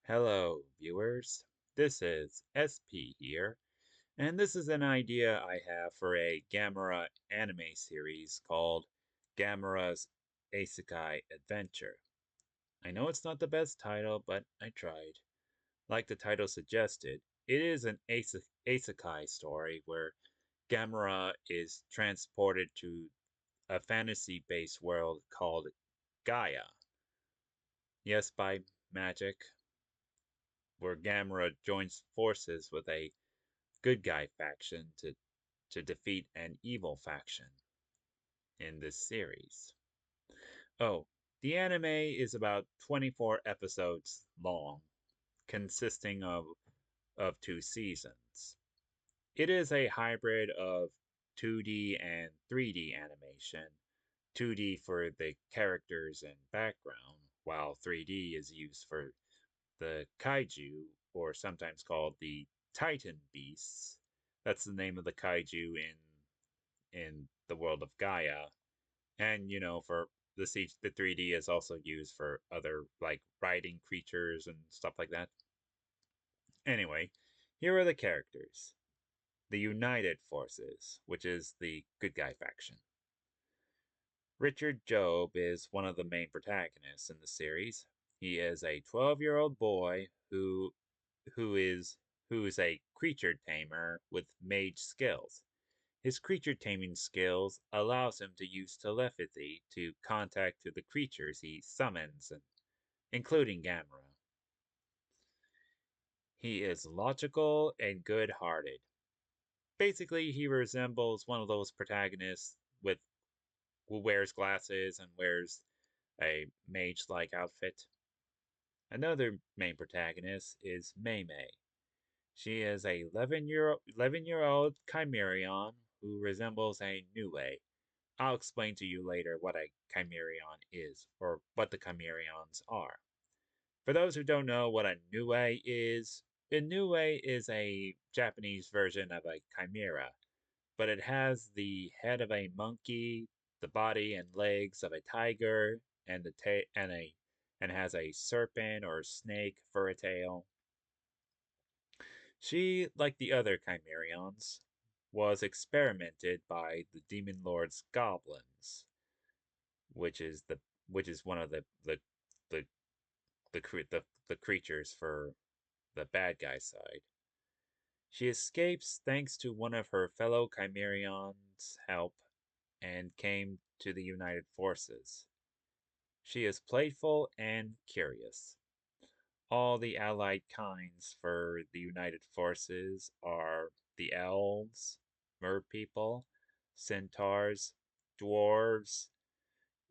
Hello, viewers. This is SP here, and this is an idea I have for a Gamera anime series called Gamera's Isekai Adventure. I know it's not the best title, but I tried. Like the title suggested, it is an isekai story where Gamera is transported to a fantasy-based world called Gaia. Yes, by magic, where Gamera joins forces with a good guy faction to defeat an evil faction in this series. Oh, the anime is about 24 episodes long, consisting of two seasons. It is a hybrid of 2D and 3D animation. 2D for the characters and background, while 3D is used for the kaiju, or sometimes called the Titan beasts. That's the name of the kaiju in the world of Gaia. And for the 3D is also used for other like riding creatures and stuff like that. Anyway, here are the characters. The United Forces, which is the good guy faction. Richard Job is one of the main protagonists in the series. He is a 12-year-old boy who is a creature tamer with mage skills. His creature taming skills allows him to use telepathy to contact to the creatures he summons, including Gamera. He is logical and good-hearted. Basically, he resembles one of those protagonists who wears glasses and wears a mage-like outfit. Another main protagonist is Mei Mei. She is a 11-year-old Chimerion who resembles a Nue. I'll explain to you later what a Chimerion is, or what the Chimerions are. For those who don't know what a Nue is a Japanese version of a Chimera, but it has the head of a monkey, the body and legs of a tiger, and and has a serpent or snake for a tail. She, like the other Chimerions, was experimented by the Demon Lord's goblins, which is the which is one of the the creatures for the bad guy side. She escapes thanks to one of her fellow Chimerions' help and came to the United Forces. She is playful and curious. All the allied kinds for the United Forces are the elves, merpeople, centaurs, dwarves,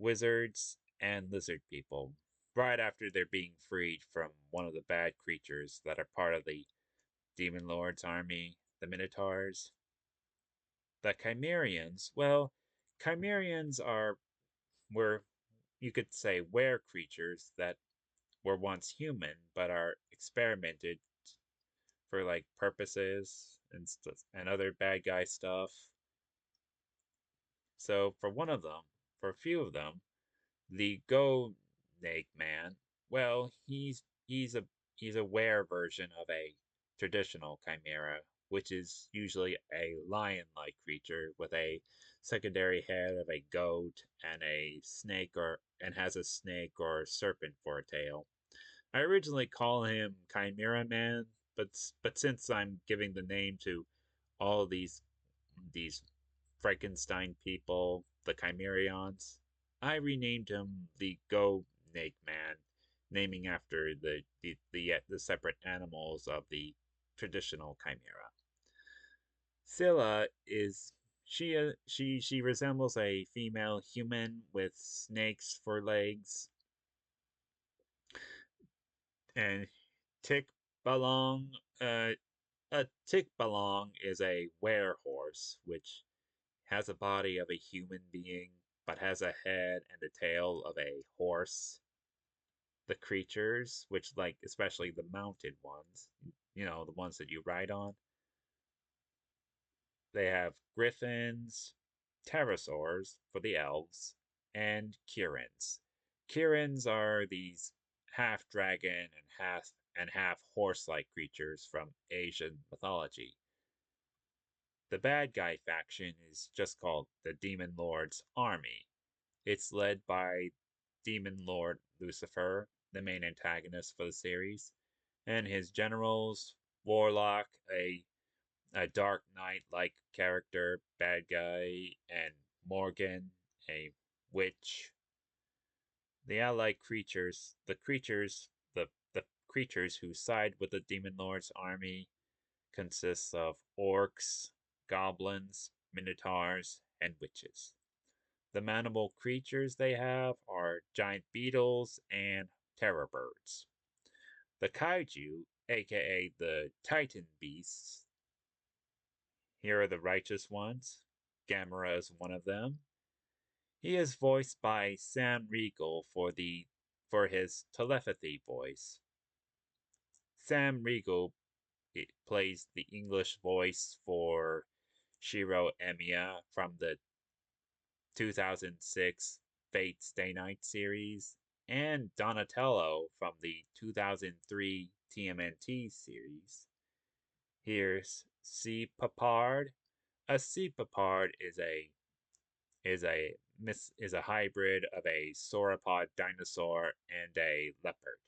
wizards, and lizard people, right after they're being freed from one of the bad creatures that are part of the Demon Lord's army, the Minotaurs. The Chimerians, well, Chimerians were, you could say, were creatures that were once human but are experimented for like purposes and other bad guy stuff. So for a few of them, the Go Nake Man, well, he's a rare version of a traditional chimera, which is usually a lion-like creature with a secondary head of a goat and has a snake or serpent for a tail. I originally call him Chimera Man, but since I'm giving the name to all these Frankenstein people, the Chimerions, I renamed him the Go Nake Man, naming after the separate animals of the traditional Chimera. Scylla is she resembles a female human with snakes for legs, and Tick Balong a tick balong is a werehorse, which has a body of a human being, but has a head and a tail of a horse. The creatures, which like especially the mounted ones, the ones that you ride on, they have griffins, pterosaurs for the elves, and kirins. Kirins are these half dragon and half horse-like creatures from Asian mythology. The bad guy faction is just called the Demon Lord's Army. It's led by Demon Lord Lucifer, the main antagonist for the series, and his generals, Warlock, a Dark Knight like character, bad guy, and Morgan, a witch. The allied creatures, the creatures who side with the Demon Lord's army consists of orcs, goblins, minotaurs, and witches. The manimal creatures they have are giant beetles and terror birds. The kaiju, aka the titan beasts, here are the righteous ones. Gamera is one of them. He is voiced by Sam Riegel for his telepathy voice. Sam Riegel plays the English voice for Shiro Emiya from the 2006 Fate Stay Night series, and Donatello from the 2003 TMNT series. Here's C. Papard. A C. Papard is a hybrid of a sauropod dinosaur and a leopard.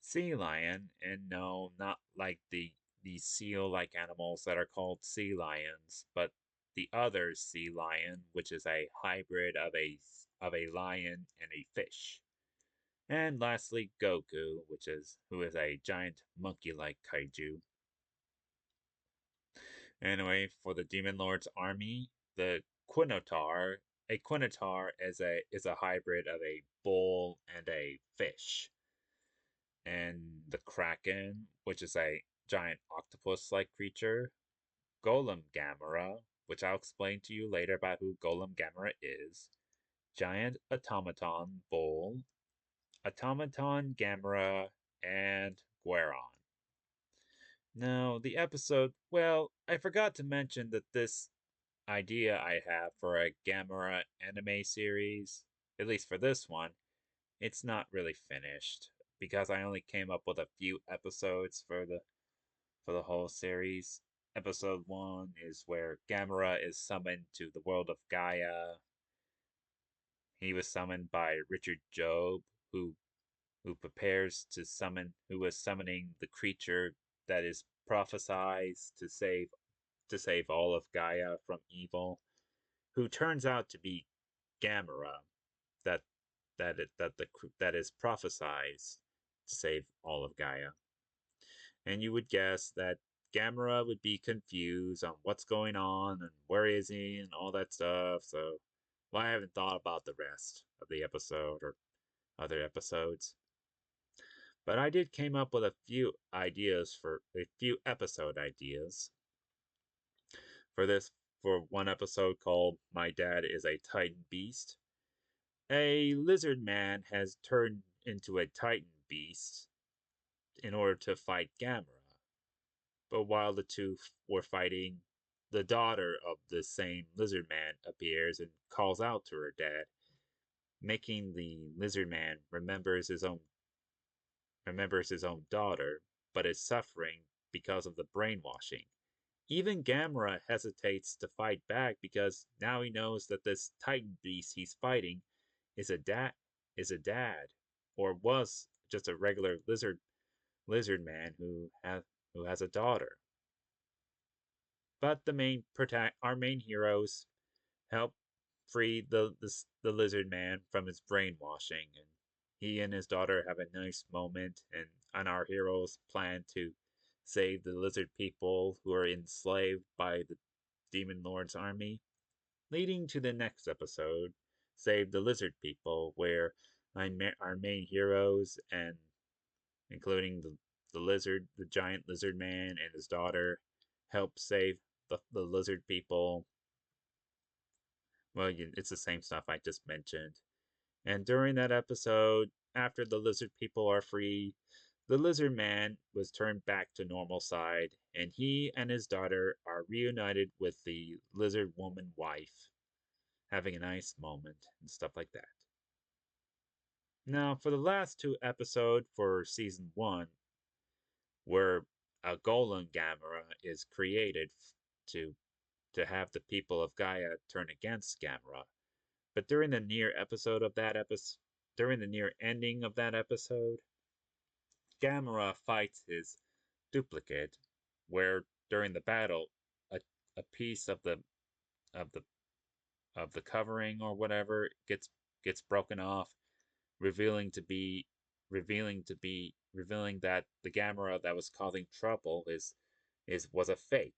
Sea lion, and no, not like the seal-like animals that are called sea lions, but the other sea lion, which is a hybrid of a lion and a fish. And lastly, Goku, who is a giant monkey-like kaiju. Anyway, for the Demon Lord's army, the Quinotar, a Quinotar is a hybrid of a bull and a fish. And the Kraken, which is a giant octopus-like creature. Golem Gamera, which I'll explain to you later about who Golem Gamera is. Giant Automaton Bull, Automaton Gamera, and Guiron. Now, the episode, well, I forgot to mention that this idea I have for a Gamera anime series, at least for this one, it's not really finished because I only came up with a few episodes for the whole series. Episode 1 is where Gamera is summoned to the world of Gaia. He was summoned by Richard Job, who was summoning the creature that is prophesied to save all of Gaia from evil, who turns out to be Gamera, that that is prophesied to save all of Gaia. And you would guess that Gamera would be confused on what's going on and where is he and all that stuff. So, well, I haven't thought about the rest of the episode or other episodes. But I did came up with a few episode ideas for this for one episode called My Dad is a Titan Beast. A lizard man has turned into a Titan beast in order to fight Gamera. But while the two were fighting, the daughter of the same lizard man appears and calls out to her dad, making the lizard man remembers his own daughter, but is suffering because of the brainwashing. Even Gamera hesitates to fight back because now he knows that this Titan beast he's fighting is a dad, or was just a regular lizard man who has a daughter. But our main heroes help free the lizard man from his brainwashing, and he and his daughter have a nice moment, and our heroes plan to save the lizard people who are enslaved by the Demon Lord's army, leading to the next episode, Save the Lizard People, where our main heroes, and including the giant lizard man and his daughter, help save the lizard people. Well, it's the same stuff I just mentioned. And during that episode, after the lizard people are free, the lizard man was turned back to normal side, and he and his daughter are reunited with the lizard woman wife, having a nice moment and stuff like that. Now, for the last two episodes for season one, where a golem Gamera is created to to have the people of Gaia turn against Gamera. But during the near ending of that episode, Gamera fights his duplicate, where during the battle, a, a piece of the of the covering or whatever gets broken off, revealing to be revealing that the Gamera that was causing trouble is was a fake.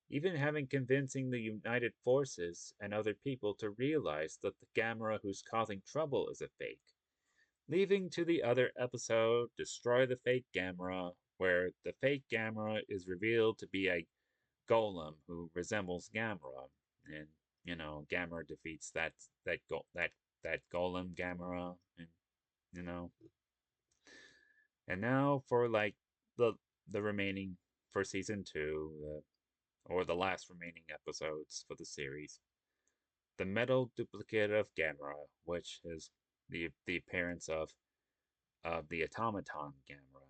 Even having convincing the united forces and other people to realize that the Gamera who's causing trouble is a fake. Leaving to the other episode, Destroy the Fake Gamera, where the fake Gamera is revealed to be a golem who resembles Gamera. And Gamera defeats that golem Gamera, and you know. And now for like the the remaining for season two, or the last remaining episodes for the series. The metal duplicate of Gamera, which is the appearance of the automaton Gamera.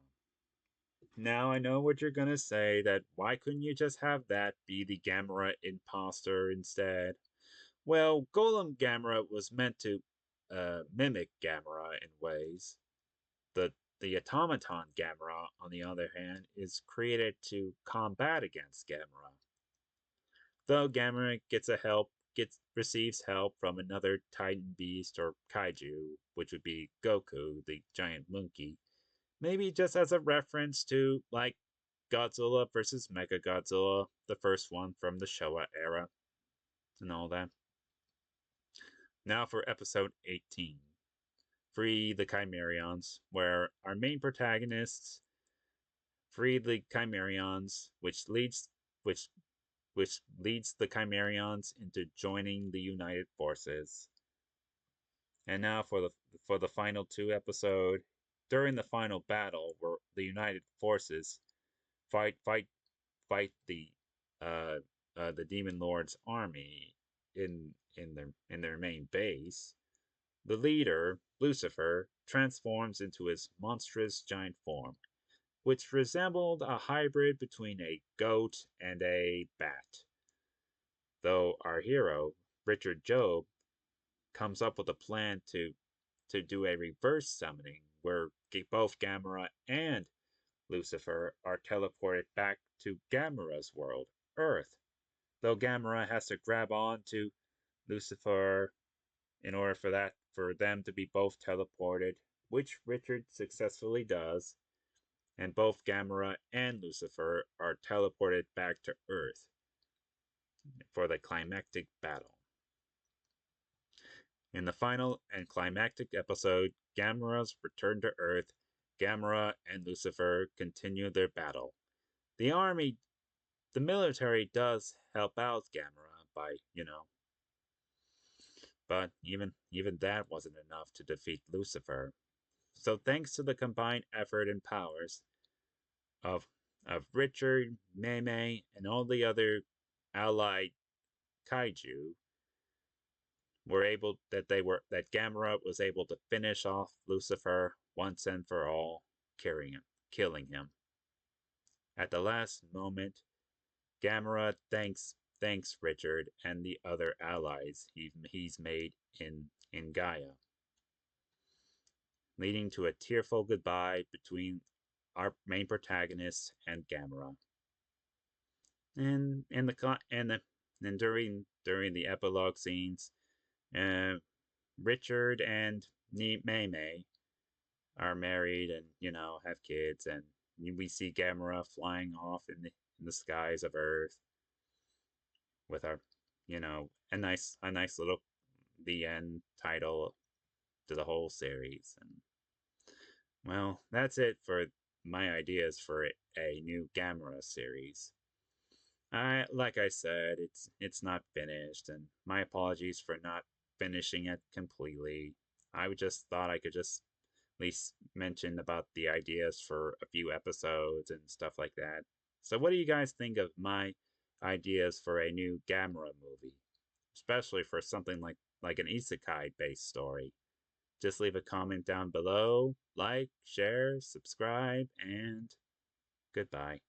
Now I know what you're gonna say, that why couldn't you just have that be the Gamera imposter instead? Well, Golem Gamera was meant to mimic Gamera in ways. The automaton Gamera, on the other hand, is created to combat against Gamera. Though Gamera gets receives help from another Titan beast or kaiju, which would be Goku, the giant monkey, maybe just as a reference to like Godzilla versus Mechagodzilla, the first one from the Showa era, and all that. Now for episode 18, Free the Chimerions, where our main protagonists free the Chimerions, which which leads the Chimerions into joining the United Forces. And now for the final two episode, during the final battle where the United Forces fight fight fight the Demon Lord's army in their main base, the leader, Lucifer, transforms into his monstrous giant form, which resembled a hybrid between a goat and a bat. Though our hero, Richard Job, comes up with a plan to do a reverse summoning where both Gamera and Lucifer are teleported back to Gamera's world, Earth. Though Gamera has to grab on to Lucifer in order for them to be both teleported, which Richard successfully does, and both Gamera and Lucifer are teleported back to Earth for the climactic battle. In the final and climactic episode, Gamera's return to Earth, Gamera and Lucifer continue their battle. The military does help out Gamera by, but even that wasn't enough to defeat Lucifer. So thanks to the combined effort and powers of Richard, Meme, and all the other allied kaiju, that Gamera was able to finish off Lucifer once and for all, killing him. At the last moment, Gamera thanks Richard and the other allies he's made in Gaia, leading to a tearful goodbye between our main protagonist and Gamera. And during the epilogue scenes, uh, Richard and Mei are married and have kids, and we see Gamera flying off in the skies of Earth with our a nice little the end title to the whole series. And well, that's it for my ideas for a new Gamera series. Like I said, it's not finished, and my apologies for not finishing it completely. I just thought I could just at least mention about the ideas for a few episodes and stuff like that. So what do you guys think of my ideas for a new Gamera movie? Especially for something like an Isekai based story. just leave a comment down below, like, share, subscribe, and goodbye.